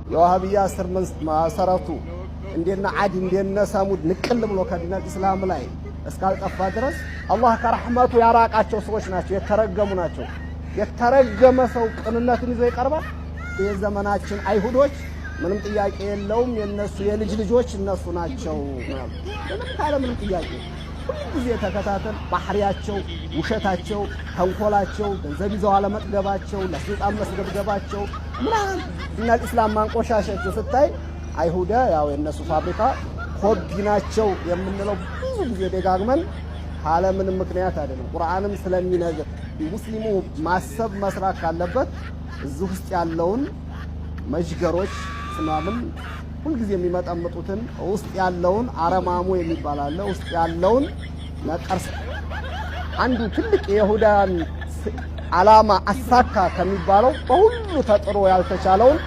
የዋሃብያ ስር መሰረቱ እንደነ ዓድ እንደነ ሰሙድ ንቅል ብሎ ከዲነ እስላም ላይ እስካልጠፋ ድረስ አላህ ከረህመቱ ያራቃቸው ሰዎች ናቸው፣ የተረገሙ ናቸው። የተረገመ ሰው ቅንነትን ይዞ ይቀርባል። የዘመናችን አይሁዶች ምንም ጥያቄ የለውም የነሱ የልጅ ልጆች እነሱ ናቸው ማለት ምንም ካለ ምንም ጥያቄ ሁሉ ጊዜ ተከታተል ባህሪያቸው፣ ውሸታቸው፣ ተንኮላቸው፣ ገንዘብ ይዘው አለመጥገባቸው፣ ለስልጣን መስገብገባቸው ምናምን ዲነ እስላም ማንቆሻሸት ስታይ አይሁዳ ያው የነሱ ፋብሪካ ኮፒ ናቸው የምንለው ብዙ ጊዜ ደጋግመን ካለ ምንም ምክንያት አይደለም። ቁርአንም ስለሚነግር ሙስሊሙ ማሰብ መስራት ካለበት እዚህ ውስጥ ያለውን መጅገሮች ስማምን ሁሉ ጊዜ የሚመጣመጡትን ውስጥ ያለውን አረማሙ የሚባል አለ ውስጥ ያለውን ነቀርስ አንዱ ትልቅ የይሁዳን ዓላማ አሳካ ከሚባለው በሁሉ ተጥሮ ያልተቻለውን